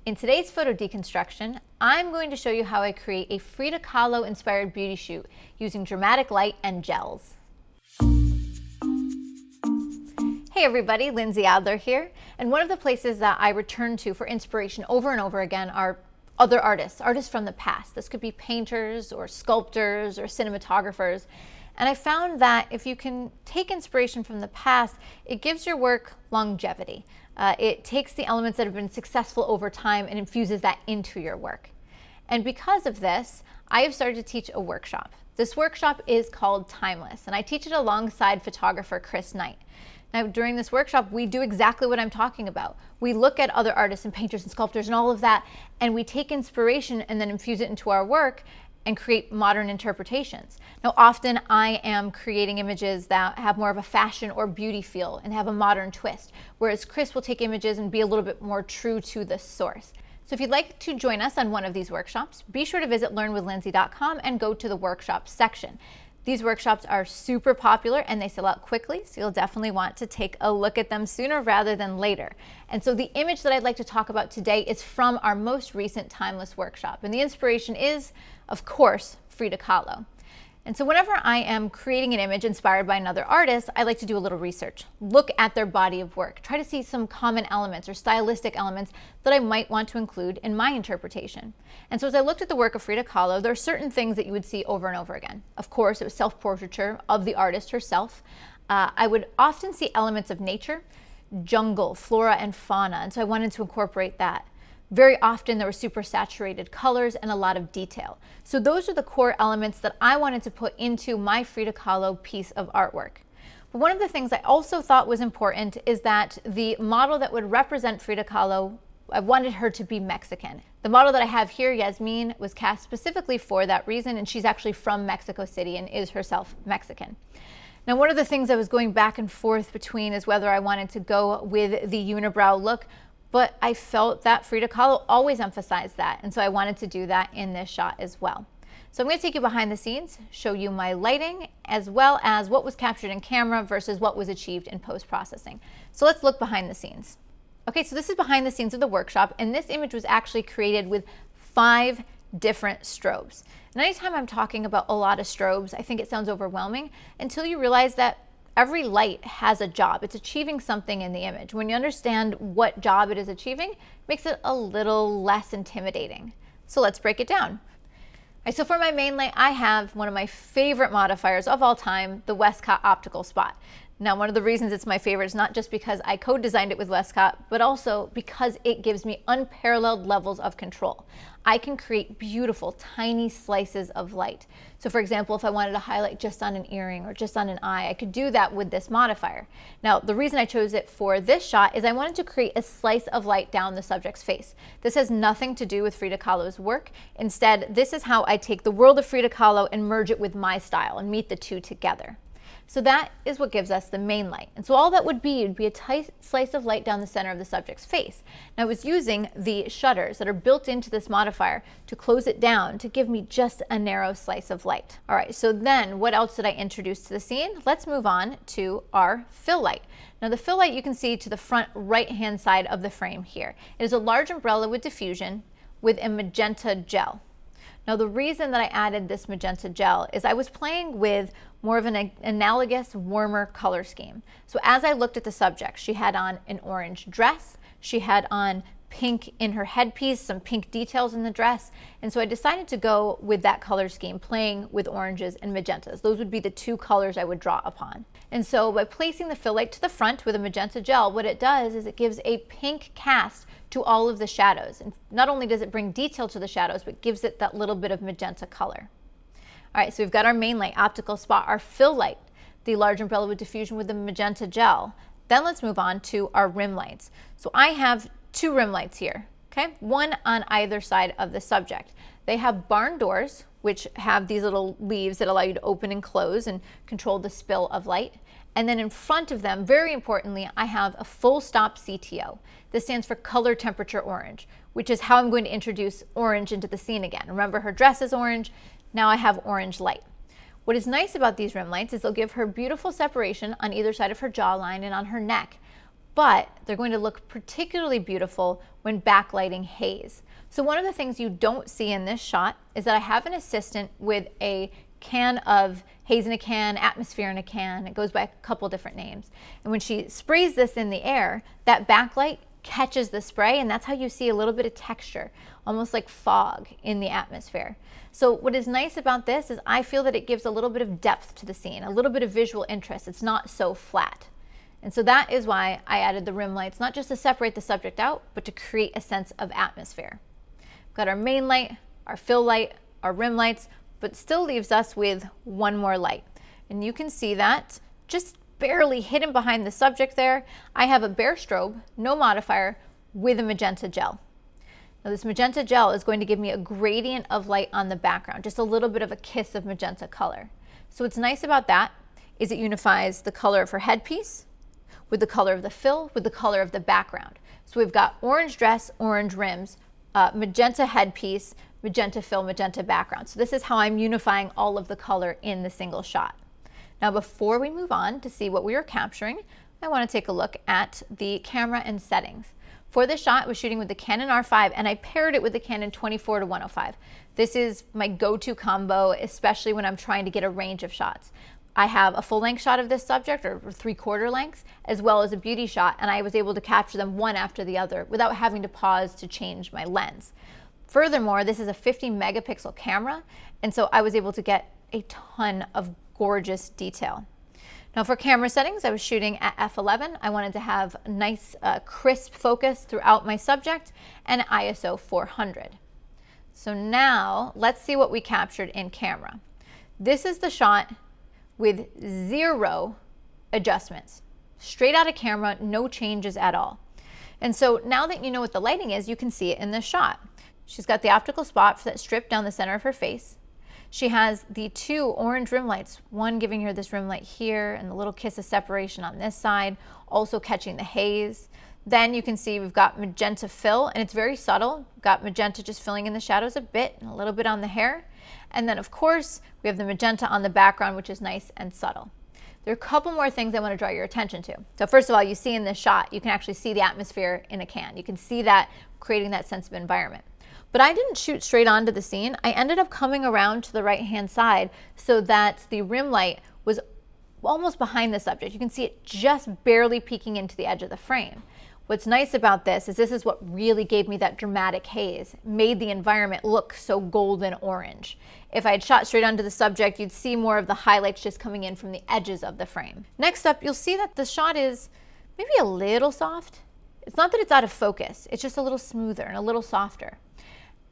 In today's photo deconstruction, I'm going to show you how I create a Frida Kahlo inspired beauty shoot using dramatic light and gels. Hey everybody, Lindsay Adler here, and one of the places that I return to for inspiration over and over again are other artists from the past. This could be painters or sculptors or cinematographers. And I found that if you can take inspiration from the past, it gives your work longevity. It takes the elements that have been successful over time and infuses that into your work. And because of this, I have started to teach a workshop. This workshop is called Timeless, and I teach it alongside photographer Chris Knight. Now, during this workshop, we do exactly what I'm talking about. We look at other artists and painters and sculptors and all of that, and we take inspiration and then infuse it into our work and create modern interpretations. Now, often I am creating images that have more of a fashion or beauty feel and have a modern twist, whereas Chris will take images and be a little bit more true to the source. So if you'd like to join us on one of these workshops, be sure to visit learnwithlindsay.com and go to the workshops section. These workshops are super popular and they sell out quickly, so you'll definitely want to take a look at them sooner rather than later. And so the image that I'd like to talk about today is from our most recent Timeless workshop, and the inspiration is, of course, Frida Kahlo. And so whenever I am creating an image inspired by another artist, I like to do a little research, look at their body of work, try to see some common elements or stylistic elements that I might want to include in my interpretation. And so as I looked at the work of Frida Kahlo, there are certain things that you would see over and over again. Of course, it was self-portraiture of the artist herself. I would often see elements of nature, jungle, flora and fauna, and so I wanted to incorporate that. Very often there were super saturated colors and a lot of detail. So those are the core elements that I wanted to put into my Frida Kahlo piece of artwork. But one of the things I also thought was important is that the model that would represent Frida Kahlo, I wanted her to be Mexican. The model that I have here, Yasmin, was cast specifically for that reason, and she's actually from Mexico City and is herself Mexican. Now, one of the things I was going back and forth between is whether I wanted to go with the unibrow look, but I felt that Frida Kahlo always emphasized that, and so I wanted to do that in this shot as well. So I'm going to take you behind the scenes, show you my lighting, as well as what was captured in camera versus what was achieved in post-processing. So let's look behind the scenes. Okay, so this is behind the scenes of the workshop, and this image was actually created with 5 different strobes. And anytime I'm talking about a lot of strobes, I think it sounds overwhelming until you realize that every light has a job. It's achieving something in the image. When you understand what job it is achieving, it makes it a little less intimidating. So let's break it down. All right, so for my main light, I have one of my favorite modifiers of all time, the Westcott optical spot. Now, one of the reasons it's my favorite is not just because I co-designed it with Westcott, but also because it gives me unparalleled levels of control. I can create beautiful, tiny slices of light. So for example, if I wanted to highlight just on an earring or just on an eye, I could do that with this modifier. Now, the reason I chose it for this shot is I wanted to create a slice of light down the subject's face. This has nothing to do with Frida Kahlo's work. Instead, this is how I take the world of Frida Kahlo and merge it with my style and meet the two together. So that is what gives us the main light. And so all that would be a tight slice of light down the center of the subject's face. Now I was using the shutters that are built into this modifier to close it down to give me just a narrow slice of light. All right, so then what else did I introduce to the scene? Let's move on to our fill light. Now the fill light you can see to the front right-hand side of the frame here. It is a large umbrella with diffusion with a magenta gel. Now the reason that I added this magenta gel is I was playing with more of an analogous, warmer color scheme. So as I looked at the subject, she had on an orange dress, she had on pink in her headpiece, some pink details in the dress, and so I decided to go with that color scheme, playing with oranges and magentas. Those would be the 2 colors I would draw upon. And so by placing the fill light to the front with a magenta gel, what it does is it gives a pink cast to all of the shadows. And not only does it bring detail to the shadows, but gives it that little bit of magenta color. All right, so we've got our main light, optical spot, our fill light, the large umbrella with diffusion with the magenta gel. Then let's move on to our rim lights. So I have 2 rim lights here, okay? One on either side of the subject. They have barn doors, which have these little leaves that allow you to open and close and control the spill of light. And then in front of them, very importantly, I have a full stop CTO. This stands for color temperature orange, which is how I'm going to introduce orange into the scene again. Remember, her dress is orange. Now I have orange light. What is nice about these rim lights is they'll give her beautiful separation on either side of her jawline and on her neck, but they're going to look particularly beautiful when backlighting haze. So one of the things you don't see in this shot is that I have an assistant with a can of haze in a can, atmosphere in a can. It goes by a couple different names. And when she sprays this in the air, that backlight catches the spray, and that's how you see a little bit of texture, almost like fog in the atmosphere. So what is nice about this is I feel that it gives a little bit of depth to the scene, a little bit of visual interest. It's not so flat. And so that is why I added the rim lights, not just to separate the subject out, but to create a sense of atmosphere. We've got our main light, our fill light, our rim lights, but still leaves us with one more light. And you can see that just barely hidden behind the subject there. I have a bare strobe, no modifier, with a magenta gel. Now this magenta gel is going to give me a gradient of light on the background, just a little bit of a kiss of magenta color. So what's nice about that is it unifies the color of her headpiece with the color of the fill, with the color of the background. So we've got orange dress, orange rims, magenta headpiece, magenta fill, magenta background. So this is how I'm unifying all of the color in the single shot. Now before we move on to see what we are capturing, I want to take a look at the camera and settings. For this shot, I was shooting with the Canon R5 and I paired it with the Canon 24-105. This is my go-to combo, especially when I'm trying to get a range of shots. I have a full-length shot of this subject, or 3/4 length, as well as a beauty shot, and I was able to capture them one after the other without having to pause to change my lens. Furthermore, this is a 50 megapixel camera, and so I was able to get a ton of gorgeous detail. Now for camera settings, I was shooting at f11. I wanted to have a nice crisp focus throughout my subject and ISO 400. So now let's see what we captured in camera. This is the shot with 0 adjustments. Straight out of camera, no changes at all. And so now that you know what the lighting is, you can see it in this shot. She's got the optical spot for that strip down the center of her face. She has the 2 orange rim lights, one giving her this rim light here and the little kiss of separation on this side, also catching the haze. Then you can see we've got magenta fill, and it's very subtle. We've got magenta just filling in the shadows a bit and a little bit on the hair. And then of course, we have the magenta on the background, which is nice and subtle. There are a couple more things I want to draw your attention to. So first of all, you see in this shot, you can actually see the atmosphere in a can. You can see that creating that sense of environment. But I didn't shoot straight onto the scene. I ended up coming around to the right-hand side so that the rim light was almost behind the subject. You can see it just barely peeking into the edge of the frame. What's nice about this is what really gave me that dramatic haze, made the environment look so golden orange. If I had shot straight onto the subject, you'd see more of the highlights just coming in from the edges of the frame. Next up, you'll see that the shot is maybe a little soft. It's not that it's out of focus, it's just a little smoother and a little softer.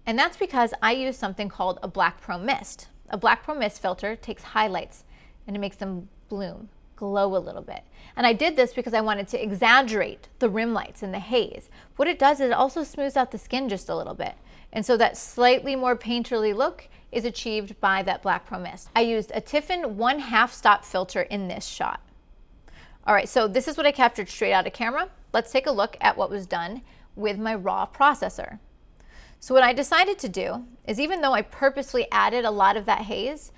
And that's because I use something called a black pro mist. A black pro mist filter takes highlights and it makes them bloom, glow a little bit. And I did this because I wanted to exaggerate the rim lights and the haze. What it does is it also smooths out the skin just a little bit. And so that slightly more painterly look is achieved by that black pro mist. I used a Tiffin 1/2 stop filter in this shot. All right, so this is what I captured straight out of camera. Let's take a look at what was done with my raw processor. So what I decided to do is, even though I purposely added a lot of that haze,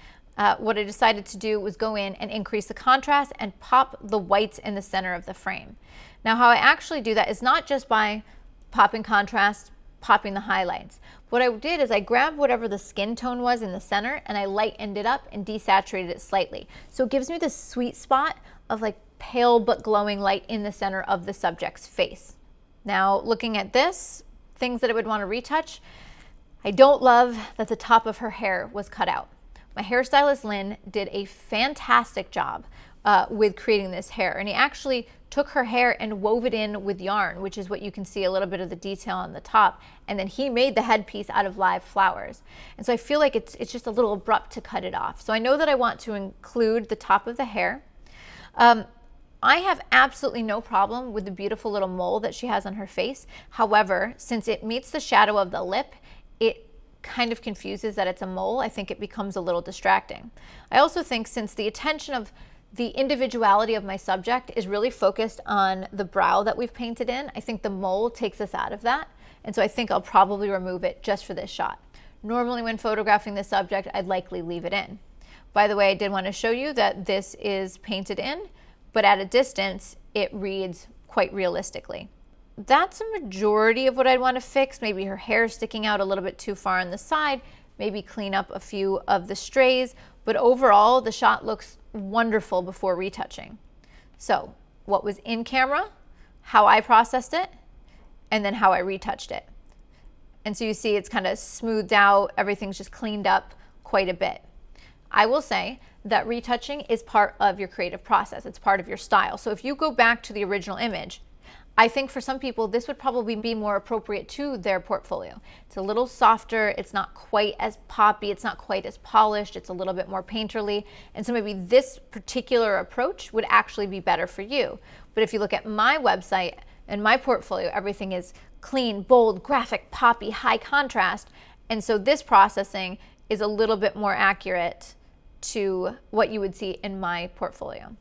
what I decided to do was go in and increase the contrast and pop the whites in the center of the frame. Now how I actually do that is not just by popping contrast, popping the highlights. What I did is I grabbed whatever the skin tone was in the center and I lightened it up and desaturated it slightly. So it gives me this sweet spot of like pale but glowing light in the center of the subject's face. Now looking at this, things that I would want to retouch, I don't love that the top of her hair was cut out. My hairstylist Lynn did a fantastic job with creating this hair, and he actually took her hair and wove it in with yarn, which is what you can see a little bit of the detail on the top, and then he made the headpiece out of live flowers. And so I feel like it's just a little abrupt to cut it off. So I know that I want to include the top of the hair. I have absolutely no problem with the beautiful little mole that she has on her face. However, since it meets the shadow of the lip, it kind of confuses that it's a mole. I think it becomes a little distracting. I also think, since the attention of the individuality of my subject is really focused on the brow that we've painted in, I think the mole takes us out of that. And so I think I'll probably remove it just for this shot. Normally when photographing this subject, I'd likely leave it in. By the way, I did want to show you that this is painted in, but at a distance, it reads quite realistically. That's a majority of what I'd want to fix. Maybe her hair sticking out a little bit too far on the side, maybe clean up a few of the strays, but overall the shot looks wonderful before retouching. So what was in camera, how I processed it, and then how I retouched it. And so you see it's kind of smoothed out, everything's just cleaned up quite a bit. I will say that retouching is part of your creative process. It's part of your style. So if you go back to the original image, I think for some people, this would probably be more appropriate to their portfolio. It's a little softer, it's not quite as poppy, it's not quite as polished, it's a little bit more painterly, and so maybe this particular approach would actually be better for you. But if you look at my website and my portfolio, everything is clean, bold, graphic, poppy, high contrast, and so this processing is a little bit more accurate to what you would see in my portfolio.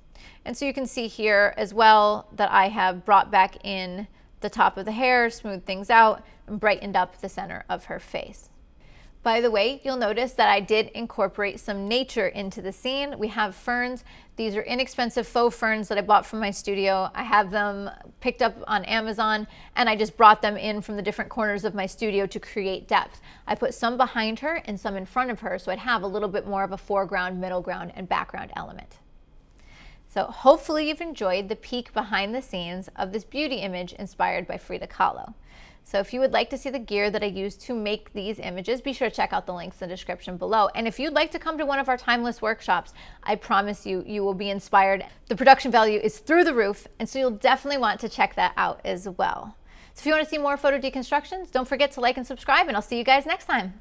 And so you can see here as well that I have brought back in the top of the hair, smoothed things out, and brightened up the center of her face. By the way, you'll notice that I did incorporate some nature into the scene. We have ferns. These are inexpensive faux ferns that I bought from my studio. I have them picked up on Amazon, and I just brought them in from the different corners of my studio to create depth. I put some behind her and some in front of her, so I'd have a little bit more of a foreground, middle ground, and background element. So hopefully you've enjoyed the peek behind the scenes of this beauty image inspired by Frida Kahlo. So if you would like to see the gear that I used to make these images, be sure to check out the links in the description below. And if you'd like to come to one of our timeless workshops, I promise you, you will be inspired. The production value is through the roof, and so you'll definitely want to check that out as well. So if you want to see more photo deconstructions, don't forget to like and subscribe, and I'll see you guys next time.